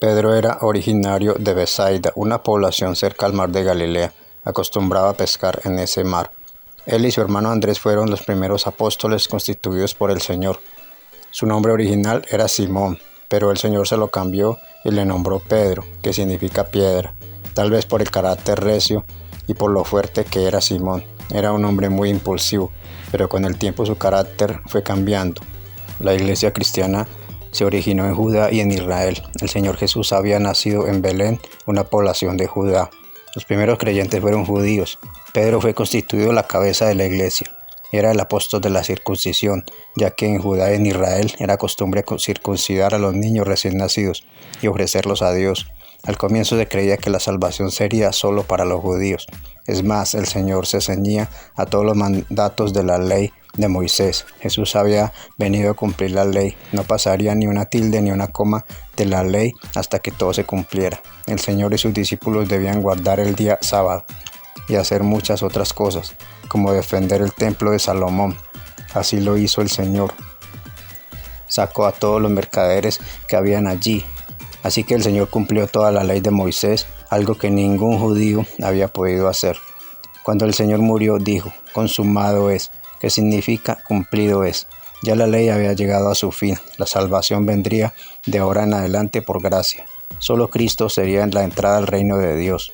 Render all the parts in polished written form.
Pedro era originario de Besaida, una población cerca al mar de Galilea. Acostumbraba a pescar en ese mar. Él y su hermano Andrés fueron los primeros apóstoles constituidos por el Señor. Su nombre original era Simón, pero el Señor se lo cambió y le nombró Pedro, que significa piedra, tal vez por el carácter recio y por lo fuerte que era Simón. Era un hombre muy impulsivo, pero con el tiempo su carácter fue cambiando. La iglesia cristiana se originó en Judá y en Israel. El Señor Jesús había nacido en Belén, una población de Judá. Los primeros creyentes fueron judíos. Pedro fue constituido la cabeza de la iglesia. Era el apóstol de la circuncisión, ya que en Judá y en Israel era costumbre circuncidar a los niños recién nacidos y ofrecerlos a Dios. Al comienzo se creía que la salvación sería solo para los judíos. Es más, el Señor se ceñía a todos los mandatos de la ley de Moisés. Jesús había venido a cumplir la ley. No pasaría ni una tilde ni una coma de la ley hasta que todo se cumpliera. El Señor y sus discípulos debían guardar el día sábado y hacer muchas otras cosas, como defender el templo de Salomón. Así lo hizo el Señor. Sacó a todos los mercaderes que habían allí. Así que el Señor cumplió toda la ley de Moisés, algo que ningún judío había podido hacer. Cuando el Señor murió, dijo: consumado es, que significa cumplido es. Ya la ley había llegado a su fin. La salvación vendría de ahora en adelante por gracia. Solo Cristo sería la entrada al reino de Dios.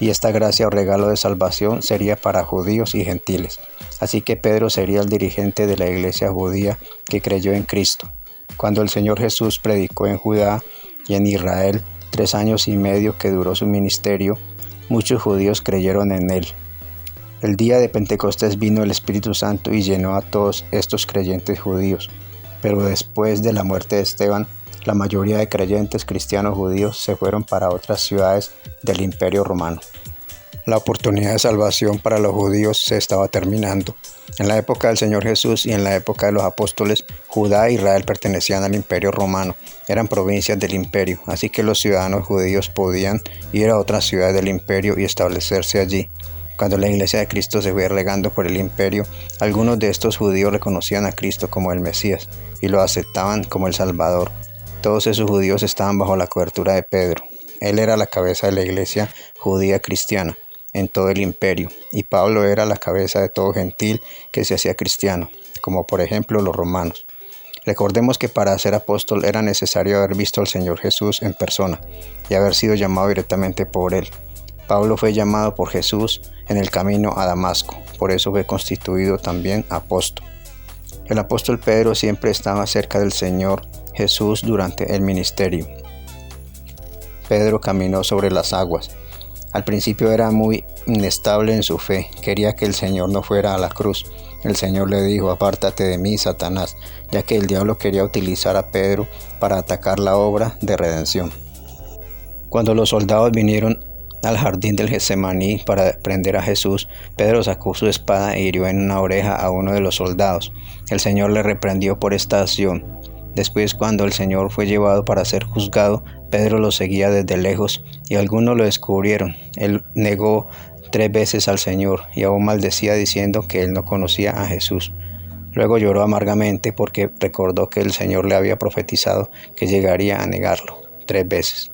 Y esta gracia o regalo de salvación sería para judíos y gentiles. Así que Pedro sería el dirigente de la iglesia judía que creyó en Cristo. Cuando el Señor Jesús predicó en Judá y en Israel 3 años y medio que duró su ministerio, muchos judíos creyeron en él. El día de Pentecostés vino el Espíritu Santo y llenó a todos estos creyentes judíos. Pero después de la muerte de Esteban, la mayoría de creyentes cristianos judíos se fueron para otras ciudades del Imperio Romano. La oportunidad de salvación para los judíos se estaba terminando. En la época del Señor Jesús y en la época de los apóstoles, Judá e Israel pertenecían al Imperio Romano. Eran provincias del imperio, así que los ciudadanos judíos podían ir a otras ciudades del imperio y establecerse allí. Cuando la iglesia de Cristo se fue regando por el imperio, algunos de estos judíos reconocían a Cristo como el Mesías y lo aceptaban como el Salvador. Todos esos judíos estaban bajo la cobertura de Pedro. Él era la cabeza de la iglesia judía cristiana en todo el imperio, y Pablo era la cabeza de todo gentil que se hacía cristiano, como por ejemplo los romanos. Recordemos que para ser apóstol era necesario haber visto al Señor Jesús en persona y haber sido llamado directamente por él. Pablo fue llamado por Jesús en el camino a Damasco, por eso fue constituido también apóstol. El apóstol Pedro siempre estaba cerca del Señor Jesús durante el ministerio. Pedro caminó sobre las aguas. Al principio era muy inestable en su fe, quería que el Señor no fuera a la cruz. El Señor le dijo: apártate de mí, Satanás, ya que el diablo quería utilizar a Pedro para atacar la obra de redención. Cuando los soldados vinieron al jardín del Getsemaní para prender a Jesús, Pedro sacó su espada e hirió en una oreja a uno de los soldados. El Señor le reprendió por esta acción. Después, cuando el Señor fue llevado para ser juzgado, Pedro lo seguía desde lejos y algunos lo descubrieron. Él negó 3 veces al Señor y aún maldecía diciendo que él no conocía a Jesús. Luego lloró amargamente porque recordó que el Señor le había profetizado que llegaría a negarlo 3 veces.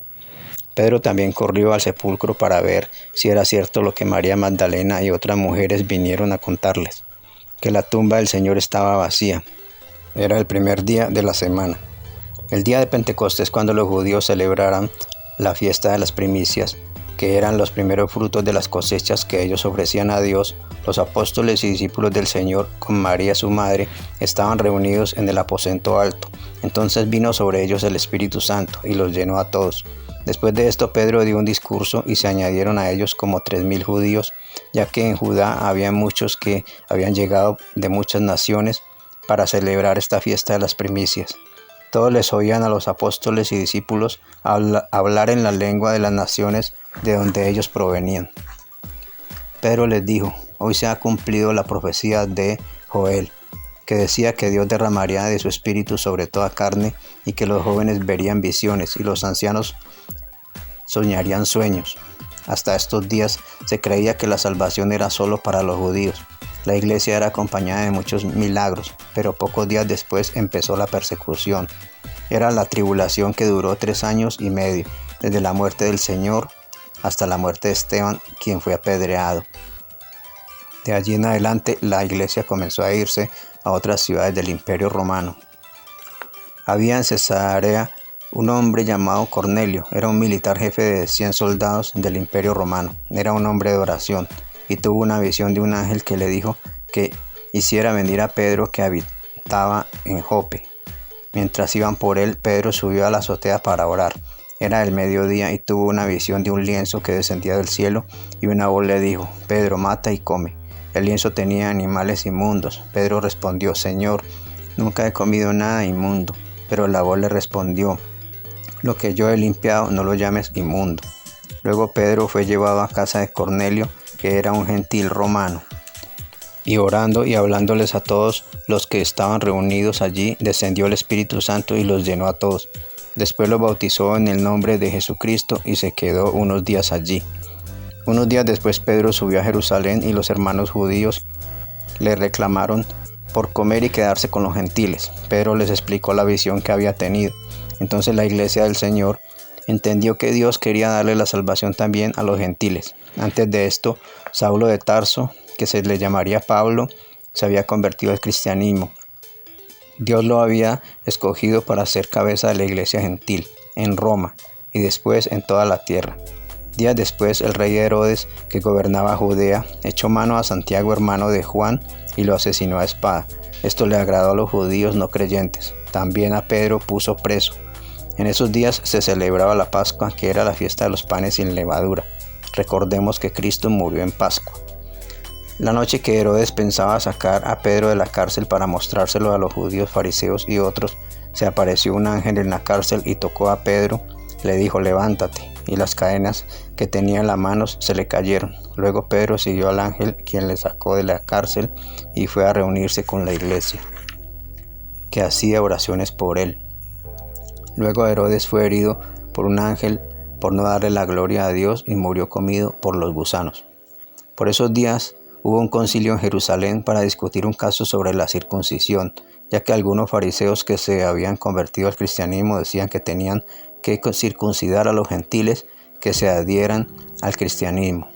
Pedro también corrió al sepulcro para ver si era cierto lo que María Magdalena y otras mujeres vinieron a contarles, que la tumba del Señor estaba vacía. Era el primer día de la semana. El día de Pentecostés, cuando los judíos celebraran la fiesta de las primicias, que eran los primeros frutos de las cosechas que ellos ofrecían a Dios, los apóstoles y discípulos del Señor, con María su madre, estaban reunidos en el aposento alto. Entonces vino sobre ellos el Espíritu Santo y los llenó a todos. Después de esto, Pedro dio un discurso y se añadieron a ellos como 3,000 judíos, ya que en Judá había muchos que habían llegado de muchas naciones para celebrar esta fiesta de las primicias. Todos les oían a los apóstoles y discípulos hablar en la lengua de las naciones de donde ellos provenían. Pedro les dijo: hoy se ha cumplido la profecía de Joel, que decía que Dios derramaría de su espíritu sobre toda carne y que los jóvenes verían visiones y los ancianos soñarían sueños. Hasta estos días se creía que la salvación era solo para los judíos. La iglesia era acompañada de muchos milagros, pero pocos días después empezó la persecución. Era la tribulación que duró 3 años y medio, desde la muerte del Señor hasta la muerte de Esteban, quien fue apedreado. De allí en adelante la iglesia comenzó a irse a otras ciudades del Imperio Romano. Había en Cesarea un hombre llamado Cornelio. Era un militar jefe de 100 soldados del Imperio Romano. Era un hombre de oración y tuvo una visión de un ángel que le dijo que hiciera venir a Pedro, que habitaba en Jope. Mientras iban por él, Pedro subió a la azotea para orar. Era el mediodía y tuvo una visión de un lienzo que descendía del cielo, y una voz le dijo: Pedro, mata y come. El lienzo tenía animales inmundos. Pedro respondió: Señor, nunca he comido nada inmundo. Pero la voz le respondió: lo que yo he limpiado, no lo llames inmundo. Luego Pedro fue llevado a casa de Cornelio, que era un gentil romano. Y orando y hablándoles a todos los que estaban reunidos allí, descendió el Espíritu Santo y los llenó a todos. Después los bautizó en el nombre de Jesucristo y se quedó unos días allí. Unos días después Pedro subió a Jerusalén y los hermanos judíos le reclamaron por comer y quedarse con los gentiles. Pedro les explicó la visión que había tenido. Entonces la iglesia del Señor entendió que Dios quería darle la salvación también a los gentiles. Antes de esto, Saulo de Tarso, que se le llamaría Pablo, se había convertido al cristianismo. Dios lo había escogido para ser cabeza de la iglesia gentil en Roma y después en toda la tierra. Días después, el rey Herodes, que gobernaba Judea, echó mano a Santiago, hermano de Juan, y lo asesinó a espada. Esto le agradó a los judíos no creyentes. También a Pedro puso preso. En esos días se celebraba la Pascua, que era la fiesta de los panes sin levadura. Recordemos que Cristo murió en Pascua. La noche que Herodes pensaba sacar a Pedro de la cárcel para mostrárselo a los judíos, fariseos y otros, se apareció un ángel en la cárcel y tocó a Pedro. Le dijo: levántate, y las cadenas que tenía en las manos se le cayeron. Luego Pedro siguió al ángel, quien le sacó de la cárcel y fue a reunirse con la iglesia, que hacía oraciones por él. Luego Herodes fue herido por un ángel por no darle la gloria a Dios y murió comido por los gusanos. Por esos días hubo un concilio en Jerusalén para discutir un caso sobre la circuncisión, ya que algunos fariseos que se habían convertido al cristianismo decían que tenían que circuncidar a los gentiles que se adhieran al cristianismo,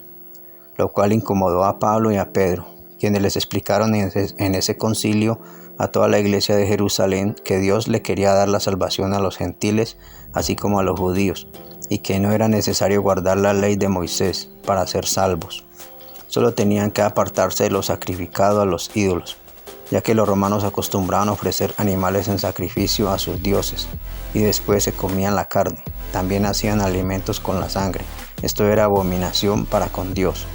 lo cual incomodó a Pablo y a Pedro, quienes les explicaron en ese concilio a toda la iglesia de Jerusalén que Dios le quería dar la salvación a los gentiles así como a los judíos, y que no era necesario guardar la ley de Moisés para ser salvos. Solo tenían que apartarse de lo sacrificado a los ídolos, ya que los romanos acostumbraban a ofrecer animales en sacrificio a sus dioses, y después se comían la carne. También hacían alimentos con la sangre. Esto era abominación para con Dios.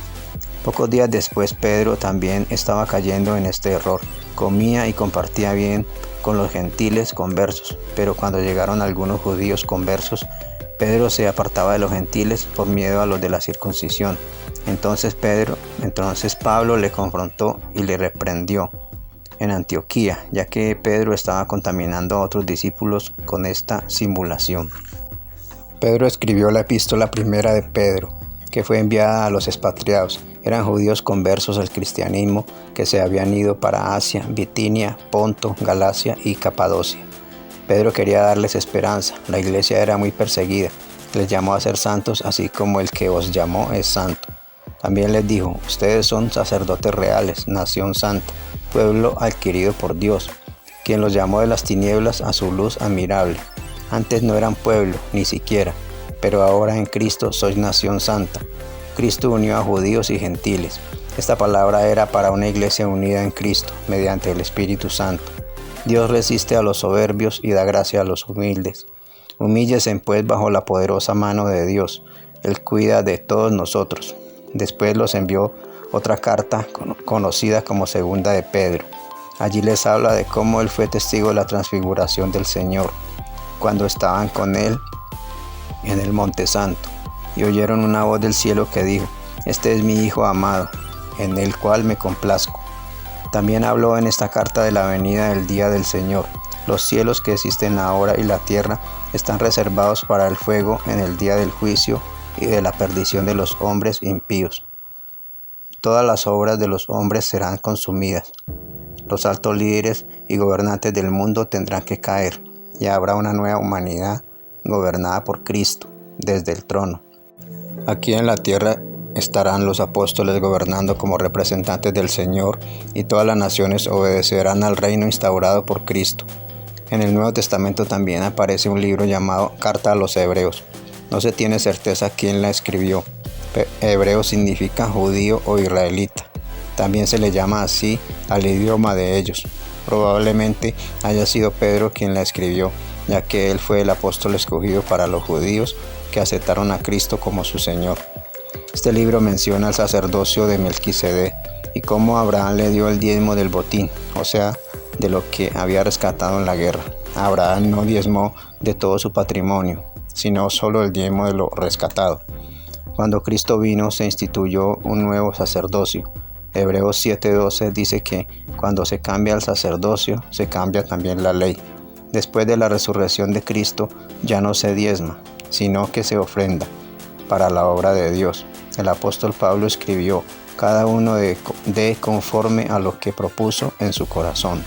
Pocos días después Pedro también estaba cayendo en este error. Comía y compartía bien con los gentiles conversos, pero cuando llegaron algunos judíos conversos, Pedro se apartaba de los gentiles por miedo a los de la circuncisión. Entonces Pablo le confrontó y le reprendió en Antioquía, ya que Pedro estaba contaminando a otros discípulos con esta simulación. Pedro escribió la epístola primera de Pedro, que fue enviada a los expatriados. Eran judíos conversos al cristianismo que se habían ido para Asia, Bitinia, Ponto, Galacia y Capadocia. Pedro quería darles esperanza. La iglesia era muy perseguida. Les llamó a ser santos, así como el que os llamó es santo. También les dijo: ustedes son sacerdotes reales, nación santa, pueblo adquirido por Dios, quien los llamó de las tinieblas a su luz admirable. Antes no eran pueblo, ni siquiera, pero ahora en Cristo sois nación santa. Cristo unió a judíos y gentiles. Esta palabra era para una iglesia unida en Cristo, mediante el Espíritu Santo. Dios resiste a los soberbios y da gracia a los humildes. Humíllese pues bajo la poderosa mano de Dios. Él cuida de todos nosotros. Después los envió otra carta conocida como Segunda de Pedro. Allí les habla de cómo él fue testigo de la transfiguración del Señor, cuando estaban con él en el Monte Santo, y oyeron una voz del cielo que dijo: este es mi Hijo amado, en el cual me complazco. También habló en esta carta de la venida del día del Señor. Los cielos que existen ahora y la tierra están reservados para el fuego en el día del juicio y de la perdición de los hombres impíos. Todas las obras de los hombres serán consumidas. Los altos líderes y gobernantes del mundo tendrán que caer. y habrá una nueva humanidad gobernada por Cristo desde el trono. Aquí en la tierra estarán los apóstoles gobernando como representantes del Señor, y todas las naciones obedecerán al reino instaurado por Cristo. En el Nuevo Testamento también aparece un libro llamado Carta a los Hebreos. No se tiene certeza quién la escribió. Hebreo significa judío o israelita. También se le llama así al idioma de ellos. Probablemente haya sido Pedro quien la escribió, ya que él fue el apóstol escogido para los judíos que aceptaron a Cristo como su Señor. Este libro menciona el sacerdocio de Melquisedec y cómo Abraham le dio el diezmo del botín, o sea, de lo que había rescatado en la guerra. Abraham no diezmó de todo su patrimonio, sino solo el diezmo de lo rescatado. Cuando Cristo vino, se instituyó un nuevo sacerdocio. Hebreos 7:12 dice que cuando se cambia el sacerdocio, se cambia también la ley. Después de la resurrección de Cristo, ya no se diezma, sino que se ofrenda para la obra de Dios. El apóstol Pablo escribió: cada uno de conforme a lo que propuso en su corazón.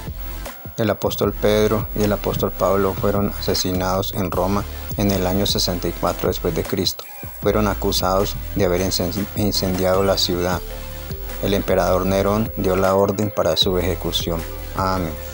El apóstol Pedro y el apóstol Pablo fueron asesinados en Roma en el año 64 después de Cristo. Fueron acusados de haber incendiado la ciudad. El emperador Nerón dio la orden para su ejecución. Amén.